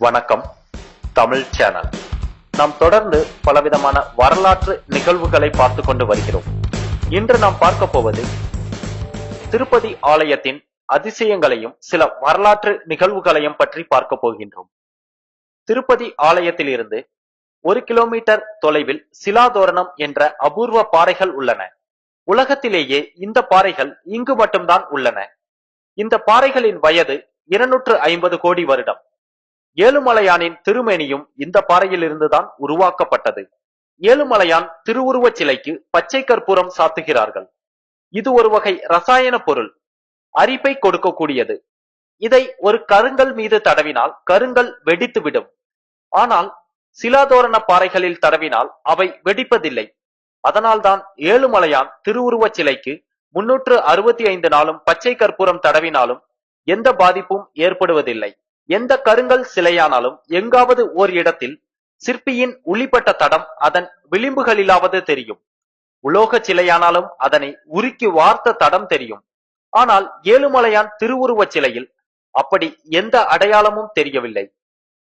வணக்கம். தமிழ் சேனல். நாம் தொடர்ந்து பலவிதமான வரலாற்று நிகழ்வுகளை பார்த்து கொண்டு வருகிறோம். இன்று நாம் பார்க்க போவது திருப்பதி ஆலயத்தின் அதிசயங்களையும் சில வரலாற்று நிகழ்வுகளையும் பற்றி பார்க்க போகின்றோம். திருப்பதி ஆலயத்தில் இருந்து 1 கிலோமீட்டர் தொலைவில் சிலாதோரணம் என்ற அபூர்வ பாறைகள் உள்ளன. உலகத்திலேயே இந்த பாறைகள் இங்கு மட்டும்தான் உள்ளன. இந்த பாறைகளின் வயது 250 கோடி வருடம். ஏழுமலையானின் திருமேனியும் இந்த பாறையில் இருந்துதான் உருவாக்கப்பட்டது. ஏழுமலையான் திருவுருவச் சிலைக்கு பச்சை கற்பூரம் சாத்துகிறார்கள். இது ஒரு வகை ரசாயன பொருள், அரிப்பை கொடுக்கக்கூடியது. இதை ஒரு கருங்கல் மீது தடவினால் கருங்கல் வெடித்துவிடும். ஆனால் சிலாதோரண பாறைகளில் தடவினால் அவை வெடிப்பதில்லை. அதனால்தான் ஏழுமலையான் திருவுருவச் சிலைக்கு 365 நாளும் பச்சை கற்பூரம் தடவினாலும் எந்த பாதிப்பும் ஏற்படுவதில்லை. எந்த கருங்கல் சிலையானாலும் எங்காவது ஓர் இடத்தில் சிற்பியின் உளிப்பட்ட தடம் அதன் விளிம்புகளிலாவது தெரியும். உலோக சிலையானாலும் அதனை உருக்கி வார்த்த தடம் தெரியும். ஆனால் ஏழுமலையான் திருவுருவச் சிலையில் அப்படி எந்த அடையாளமும் தெரியவில்லை.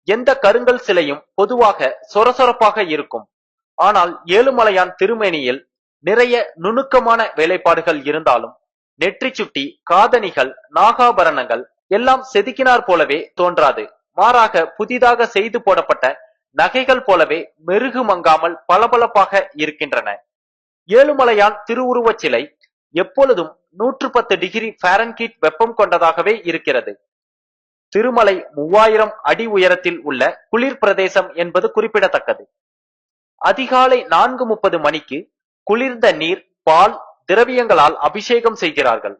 எந்த கருங்கல் சிலையும் பொதுவாக சொரசொரப்பாக இருக்கும். ஆனால் ஏழுமலையான் திருமேனியில் நிறைய நுணுக்கமான வேலைப்பாடுகள் இருந்தாலும் நெற்றி சுட்டி, காதணிகள், நாகாபரணங்கள் எல்லாம் செதுக்கினார் போலவே தோன்றாது. மாறாக புதிதாக செய்து போடப்பட்ட நகைகள் போலவே மெருகு மங்காமல் பளபளப்பாக இருக்கின்றன. ஏழுமலையான் திருவுருவச் சிலை எப்பொழுதும் 110 டிகிரி ஃபாரன்ஹீட் வெப்பம் கொண்டதாகவே இருக்கிறது. திருமலை 3000 அடி உயரத்தில் உள்ள குளிர் பிரதேசம் என்பது குறிப்பிடத்தக்கது. அதிகாலை 4:30 மணிக்கு குளிர்ந்த நீர், பால், திரவியங்களால் அபிஷேகம் செய்கிறார்கள்.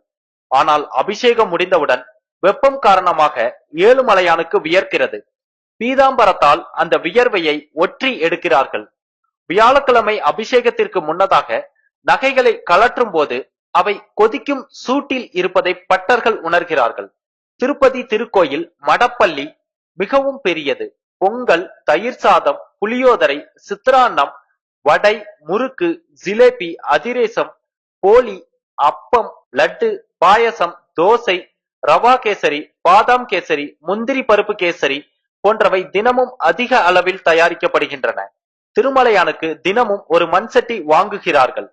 ஆனால் அபிஷேகம் முடிந்தவுடன் வெப்பம் காரணமாக ஏழுமலையானுக்கு வியர்க்கிறது. பீதாம்பரத்தால் அந்த வியர்வையை ஒற்றி எடுக்கிறார்கள். வியாழக்கிழமை அபிஷேகத்திற்கு முன்னதாக நகைகளை கழற்றும் போது அவை கொதிக்கும் சூட்டில் இருப்பதை பட்டர்கள் உணர்கிறார்கள். திருப்பதி திருக்கோயில் மடப்பள்ளி மிகவும் பெரியது. பொங்கல், தயிர் சாதம், புளியோதரை, சித்ரான்னம், வடை, முறுக்கு, ஜிலேபி, அதிரேசம், போலி, அப்பம், லட்டு, பாயசம், தோசை, ரவா கேசரி, பாதாம் கேசரி, முந்திரி பருப்பு கேசரி போன்றவை தினமும் அதிக அளவில் தயாரிக்கப்படுகின்றன. திருமலையானுக்கு தினமும் ஒரு மண் சட்டி வாங்குகிறார்கள்.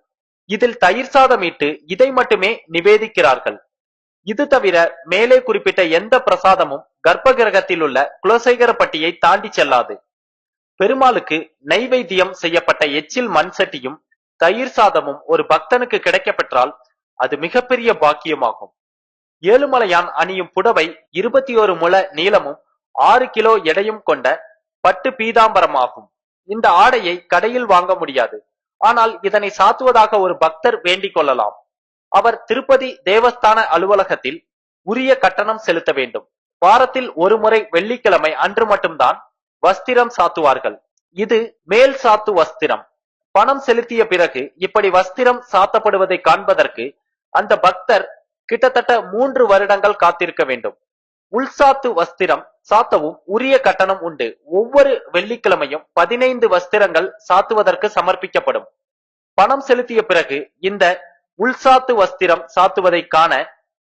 இதில் தயிர் சாதம் இட்டு இதை மட்டுமே நிவேதிக்கிறார்கள். இது தவிர மேலே குறிப்பிட்ட எந்த பிரசாதமும் கர்ப்ப கிரகத்தில் உள்ள குலசேகரப்பட்டியை தாண்டி செல்லாது. பெருமாளுக்கு நைவேத்தியம் செய்யப்பட்ட எச்சில் மண் சட்டியும் தயிர் சாதமும் ஒரு பக்தனுக்கு கிடைக்கப்பெற்றால் அது மிகப்பெரிய பாக்கியமாகும். ஏழுமலையான் அணியும் புடவை 21 முழ நீளமும் 6 கிலோ எடையும் கொண்ட பட்டு பீதாம்பரமாகும். இந்த ஆடையை கடையில் வாங்க முடியாது. ஆனால் இதனை சாத்துவதாக ஒரு பக்தர் வேண்டிக் கொள்ளலாம். அவர் திருப்பதி தேவஸ்தான அலுவலகத்தில் உரிய கட்டணம் செலுத்த வேண்டும். வாரத்தில் ஒரு முறை வெள்ளிக்கிழமை அன்று மட்டும்தான் வஸ்திரம் சாத்துவார்கள். இது மேல் சாத்து வஸ்திரம். பணம் செலுத்திய பிறகு இப்படி வஸ்திரம் சாத்தப்படுவதை காண்பதற்கு அந்த பக்தர் கிட்டத்தட்ட 3 வருடங்கள் காத்திருக்க வேண்டும். உள்சாத்து வஸ்திரம் சாத்தவும் உரிய கட்டணம் உண்டு. ஒவ்வொரு வெள்ளிக்கிழமையும் 15 வஸ்திரங்கள் சாத்துவதற்கு சமர்ப்பிக்கப்படும். பணம் செலுத்திய பிறகு இந்த உள்சாத்து வஸ்திரம் சாத்துவதை காண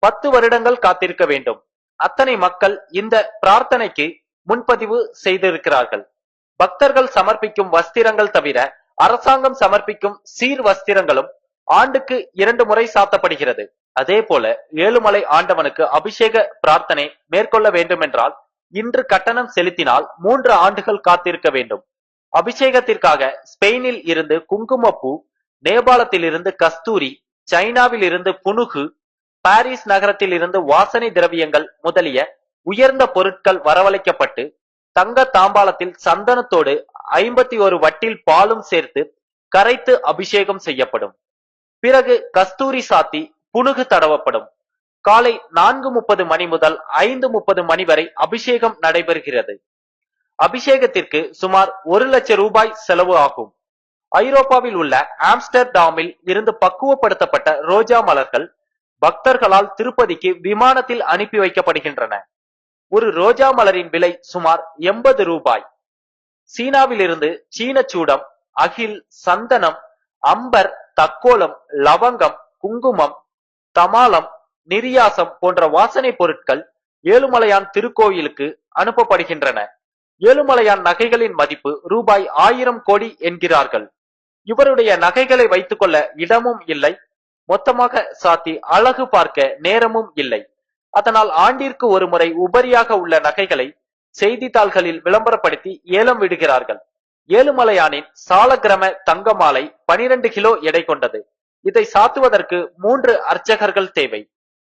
10 வருடங்கள் காத்திருக்க வேண்டும். அத்தனை மக்கள் இந்த பிரார்த்தனைக்கு முன்பதிவு செய்திருக்கிறார்கள். பக்தர்கள் சமர்ப்பிக்கும் வஸ்திரங்கள் தவிர அரசாங்கம் சமர்ப்பிக்கும் சீர் வஸ்திரங்களும் ஆண்டுக்கு 2 முறை சாத்தப்படுகிறது. அதே போல ஏழுமலை ஆண்டவனுக்கு அபிஷேக பிரார்த்தனை மேற்கொள்ள வேண்டும் என்றால் இன்று கட்டணம் செலுத்தினால் 3 ஆண்டுகள் காத்திருக்க வேண்டும். அபிஷேகத்திற்காக ஸ்பெயினில் இருந்து குங்குமப்பூ, நேபாளத்தில் இருந்து கஸ்தூரி, சைனாவில் இருந்து புனுகு, பாரிஸ் நகரத்தில் இருந்து வாசனை திரவியங்கள் முதலிய உயர்ந்த பொருட்கள் வரவழைக்கப்பட்டு தங்க தாம்பாளத்தில் சந்தனத்தோடு 51 வட்டில் பாலும் சேர்த்து கரைத்து அபிஷேகம் செய்யப்படும். பிறகு கஸ்தூரி சாத்தி புனுகு தடவப்படும். காலை 4:30 மணி முதல் 5:30 மணி வரை அபிஷேகம் நடைபெறுகிறது. அபிஷேகத்திற்கு சுமார் 1 லட்சம் ரூபாய் செலவு ஆகும். ஐரோப்பாவில் உள்ள ஆம்ஸ்டர்டாமில் இருந்து பக்குவப்படுத்தப்பட்ட ரோஜா மலர்கள் பக்தர்களால் திருப்பதிக்கு விமானத்தில் அனுப்பி வைக்கப்படுகின்றன. ஒரு ரோஜா மலரின் விலை சுமார் 80 ரூபாய். சீனாவில் இருந்து சீனச்சூடம், அகில், சந்தனம், அம்பர், தக்கோலம், லவங்கம், குங்குமம், தமாலம், நிரியாசம் போன்ற வாசனை பொருட்கள் ஏழுமலையான் திருக்கோயிலுக்கு அனுப்பப்படுகின்றன. ஏழுமலையான் நகைகளின் மதிப்பு ரூபாய் 1000 கோடி என்கிறார்கள். இவருடைய நகைகளை வைத்துக் கொள்ள இடமும் இல்லை, மொத்தமாக சாத்தி அழகு பார்க்க நேரமும் இல்லை. அதனால் ஆண்டிற்கு ஒரு முறை உபரியாக உள்ள நகைகளை செய்தித்தாள்களில் விளம்பரப்படுத்தி ஏலம் விடுகிறார்கள். ஏழுமலையானின் சாலக்கிரம தங்க மாலை 12 கிலோ எடை கொண்டது. இதை சாத்துவதற்கு 3 அர்ச்சகர்கள் தேவை.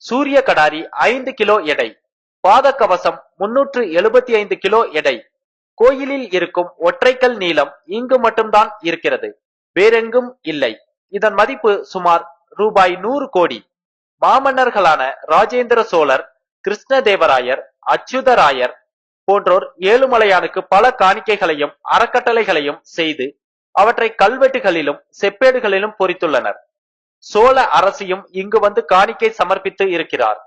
சூரிய கடாரி 5 கிலோ எடை. பாத கவசம் 375 கிலோ எடை. கோயிலில் இருக்கும் ஒற்றைக்கல் நீளம் இங்கு மட்டும்தான் இருக்கிறது, வேறெங்கும் இல்லை. இதன் மதிப்பு சுமார் ரூபாய் 100 கோடி. மாமன்னர்களான ராஜேந்திர சோழர், கிருஷ்ணதேவராயர், அச்சுதராயர் போன்றோர் ஏழுமலையானுக்கு பல காணிக்கைகளையும் அறக்கட்டளைகளையும் செய்து அவற்றை கல்வெட்டுகளிலும் செப்பேடுகளிலும் பொறித்துள்ளனர். சோழ அரசியும் இங்கு வந்து காணிக்கை சமர்ப்பித்து இருக்கிறார்.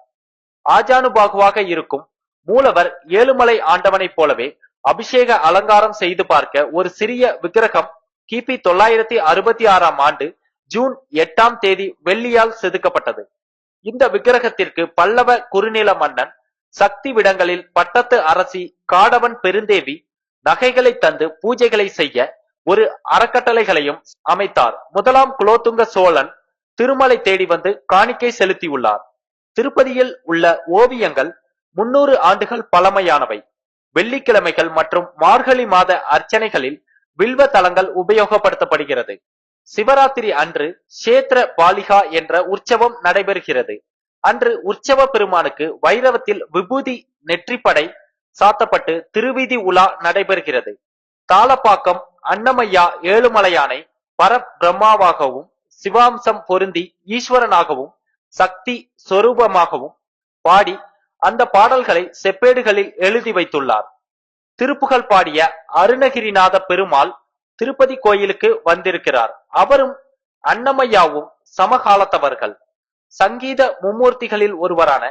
ஆஜானுபாகுவாக இருக்கும் மூலவர் ஏழுமலை ஆண்டவனைப் போலவே அபிஷேக அலங்காரம் செய்து பார்க்க ஒரு சிறிய விக்கிரகம் கிபி 966 ஆண்டு ஜூன் 8 தேதி வெள்ளியால் செதுக்கப்பட்டது. இந்த விக்கிரகத்திற்கு பல்லவ குறுநில மன்னன் சக்தி விடங்களில் பட்டத்து அரசி காடவன் பெருந்தேவி நகைகளை தந்து பூஜைகளை செய்ய ஒரு அறக்கட்டளைகளையும் அமைத்தார். முதலாம் குலோத்துங்க சோழன் திருமலை தேடி வந்து காணிக்கை செலுத்தியுள்ளார். திருப்பதியில் உள்ள ஓவியங்கள் 300 ஆண்டுகள் பழமையானவை. வெள்ளிக்கிழமைகள் மற்றும் மார்கழி மாத அர்ச்சனைகளில் வில்வ தலங்கள் உபயோகப்படுத்தப்படுகிறது. சிவராத்திரி அன்று கஷேத்திர பாலிகா என்ற உற்சவம் நடைபெறுகிறது. அன்று உற்சவ பெருமானுக்கு வைரவத்தில் விபூதி நெற்றிப்படை சாத்தப்பட்டு திருவீதி உலா நடைபெறுகிறது. தாளப்பாக்கம் அன்னமையா ஏழுமலையானை பரபிரம்மாவாகவும் சிவாம்சம் பொருந்தி ஈஸ்வரனாகவும் சக்தி சொரூபமாகவும் பாடி அந்த பாடல்களை செப்பேடுகளில் எழுதி வைத்துள்ளார். திருப்புகழ் பாடிய அருணகிரிநாத பெருமாள் திருப்பதி கோயிலுக்கு வந்திருக்கிறார். அவரும் அன்னமையாவும் சமகாலத்தவர்கள். சங்கீத மும்மூர்த்திகளில் ஒருவரான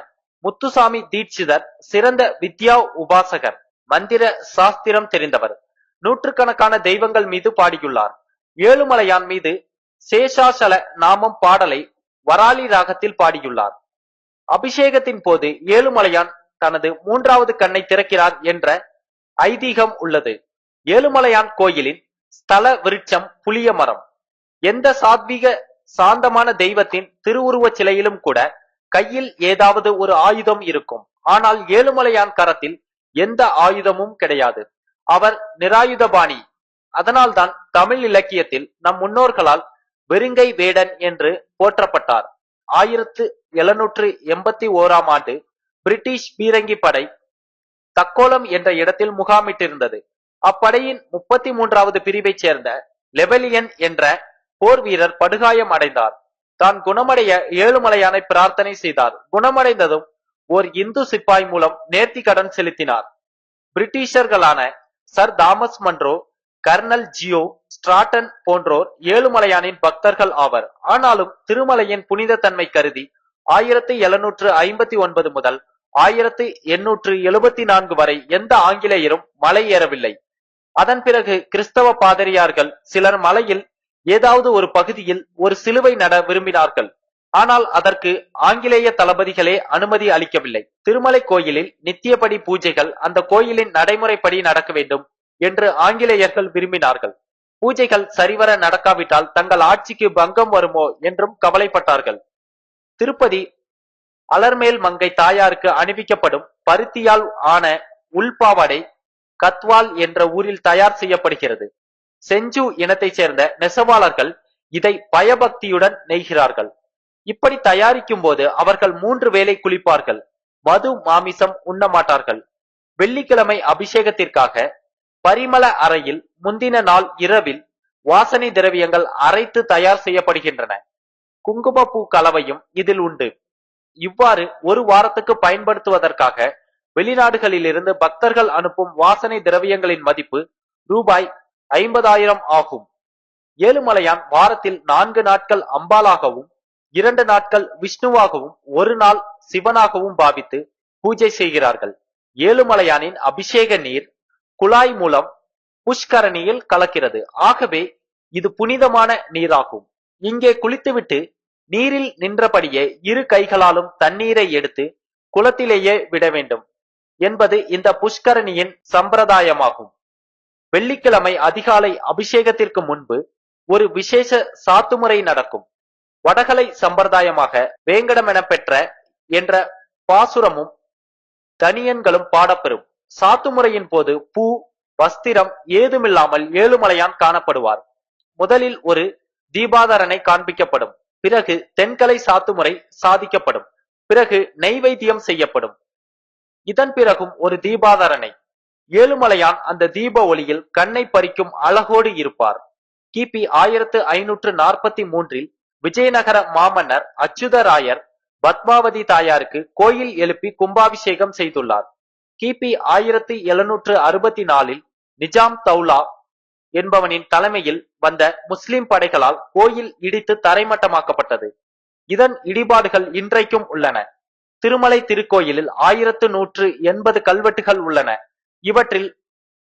முத்துசாமி தீட்சிதர் சிறந்த வித்யா உபாசகர், மந்திர சாஸ்திரம் தெரிந்தவர். நூற்றுக்கணக்கான தெய்வங்கள் மீது பாடியுள்ளார். ஏழுமலையான் மீது சேஷாசல நாமம் பாடலை வராளி ராகத்தில் பாடியுள்ளார். அபிஷேகத்தின் போது ஏழுமலையான் தனது 3வது கண்ணை திறக்கிறார் என்ற ஐதீகம் உள்ளது. ஏழுமலையான் கோயிலின் ஸ்தல விருட்சம் புளிய மரம். எந்த சாத்வீக சாந்தமான தெய்வத்தின் திருவுருவச் சிலையிலும் கூட கையில் ஏதாவது ஒரு ஆயுதம் இருக்கும். ஆனால் ஏழுமலையான் கரத்தில் எந்த ஆயுதமும் கிடையாது. அவர் நிராயுதபாணி. அதனால்தான் தமிழ் இலக்கியத்தில் நம் முன்னோர்களால் வெறுங்கை வேடன் என்று போற்றப்பட்டார். 1781 ஆண்டு பிரிட்டிஷ் பீரங்கி படை தக்கோலம் என்ற இடத்தில் முகாமிட்டிருந்தது. அப்படையின் 33வது பிரிவைச் சேர்ந்த லெவலியன் என்ற போர் வீரர் படுகாயம் அடைந்தார். தான் குணமடைய ஏழுமலையானை பிரார்த்தனை செய்தார். குணமடைந்ததும் ஓர் இந்து சிப்பாய் மூலம் நேர்த்தி கடன் செலுத்தினார். பிரிட்டிஷர்களான sir Thomas Munro, colonel Geo Stratton போன்றோர் ஏழுமலையானின் பக்தர்கள் ஆவர். ஆனாலும் திருமலையின் புனித தன்மை கருதி 1759 முதல் 1874 வரை எந்த ஆங்கிலேயரும் மலை ஏறவில்லை. அதன் பிறகு கிறிஸ்தவ பாதிரியார்கள் சிலர் மலையில் ஏதாவது ஒரு பகுதியில் ஒரு சிலுவை நட விரும்பினார்கள். ஆனால் அதற்கு ஆங்கிலேய தளபதிகளே அனுமதி அளிக்கவில்லை. திருமலை கோயிலில் நித்தியப்படி பூஜைகள் அந்த கோயிலின் நடைமுறைப்படி நடக்க வேண்டும் என்று ஆங்கிலேயர்கள் விரும்பினார்கள். பூஜைகள் சரிவர நடக்காவிட்டால் தங்கள் ஆட்சிக்கு பங்கம் வருமோ என்றும் கவலைப்பட்டார்கள். திருப்பதி அலர்மேல் மங்கை தாயாருக்கு அணிவிக்கப்படும் பருத்தியால் ஆன உள்பாவாடை கத்வால் என்ற ஊரில் தயார் செய்யப்படுகிறது. செஞ்சு இனத்தைச் சேர்ந்த நெசவாளர்கள் இதை பயபக்தியுடன் நெய்கிறார்கள். இப்படி தயாரிக்கும் போது அவர்கள் 3 வேளை குளிப்பார்கள். மது மாமிசம் உண்ண மாட்டார்கள். வெள்ளிக்கிழமை அபிஷேகத்திற்காக பரிமள அறையில் முந்தின நாள் இரவில் வாசனை திரவியங்கள் அரைத்து தயார் செய்யப்படுகின்றன. குங்குமப்பூ கலவையும் இதில் உண்டு. இவ்வாறு ஒரு வாரத்துக்கு பயன்படுத்துவதற்காக வெளிநாடுகளிலிருந்து பக்தர்கள் அனுப்பும் வாசனை திரவியங்களின் மதிப்பு ரூபாய் 50,000 ஆகும். ஏழுமலையான் வாரத்தில் 4 நாட்கள் அம்பாலாகவும் 2 நாட்கள் விஷ்ணுவாகவும் 1 நாள் சிவனாகவும் பாவித்து பூஜை செய்கிறார்கள். ஏழுமலையானின் அபிஷேக நீர் குழாய் மூலம் புஷ்கரணியில் கலக்கிறது. ஆகவே இது புனிதமான நீராகும். இங்கே குளித்துவிட்டு நீரில் நின்றபடியே 2 கைகளாலும் தண்ணீரை எடுத்து குளத்திலேயே விட வேண்டும். என்பது இந்த புஷ்கரணியின் சம்பிரதாயமாகும். வெள்ளிக்கிழமை அதிகாலை அபிஷேகத்திற்கு முன்பு ஒரு விசேஷ சாத்துமுறை நடக்கும். வடகலை சம்பிரதாயமாக வேங்கடமென பெற்ற என்ற பாசுரமும் தனியன்களும் பாடப்பெறும். சாத்துமுறையின் போது பூ, வஸ்திரம் ஏதுமில்லாமல் ஏழுமலையான் காணப்படுவார். முதலில் ஒரு தீபாதரனை காண்பிக்கப்படும். பிறகு தென்கலை சாத்துமுறை சாதிக்கப்படும். பிறகு நெய்வேத்தியம் செய்யப்படும். இதன் பிறகும் ஒரு தீபாதரனை. ஏழுமலையான் அந்த தீப ஒளியில் கண்ணை பறிக்கும் அழகோடு இருப்பார். கிபி 1543 விஜயநகர மாமன்னர் அச்சுதராயர் பத்மாவதி தாயாருக்கு கோயில் எழுப்பி கும்பாபிஷேகம் செய்துள்ளார். கிபி 1764 நிஜாம் தௌலா என்பவனின் தலைமையில் வந்த முஸ்லிம் படைகளால் கோயில் இடித்து தரைமட்டமாக்கப்பட்டது. இதன் இடிபாடுகள் இன்றைக்கும் உள்ளன. திருமலை திருக்கோயிலில் 1180 கல்வெட்டுகள் உள்ளன. இவற்றில்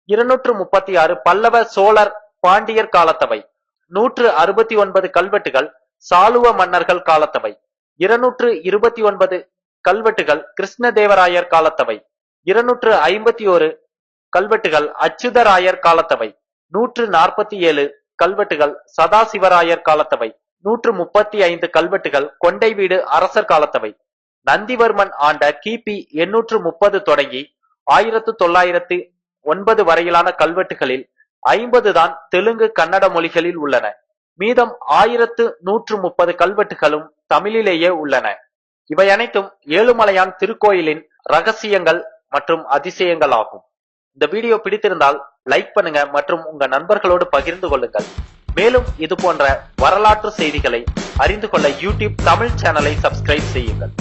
236 பல்லவ, சோழர், பாண்டியர் காலத்தவை. 169 கல்வெட்டுகள் சாளுவ மன்னர்கள் காலத்தவை. 229 கல்வெட்டுகள் கிருஷ்ணதேவராயர் காலத்தவை. 251 கல்வெட்டுகள் அச்சுதராயர் காலத்தவை. 147 கல்வெட்டுகள் சதாசிவராயர் காலத்தவை. 135 கல்வெட்டுகள் கொண்டை வீடு அரசர் காலத்தவை. நந்திவர்மன் ஆண்ட கிபி 830 தொடங்கி 1909 வரையிலான கல்வெட்டுகளில் 50 தான் தெலுங்கு, கன்னட மொழிகளில் உள்ளன. மீதம் 1130 கல்வெட்டுகளும் தமிழிலேயே உள்ளன. இவை அனைத்தும் ஏழுமலையான் திருக்கோயிலின் ரகசியங்கள் மற்றும் அதிசயங்கள் ஆகும். இந்த வீடியோ பிடித்திருந்தால் லைக் பண்ணுங்க மற்றும் உங்க நண்பர்களோடு பகிர்ந்து கொள்ளுங்கள். மேலும் இது போன்ற வரலாற்று செய்திகளை அறிந்து கொள்ள யூடியூப் தமிழ் சேனலை சப்ஸ்கிரைப் செய்யுங்கள்.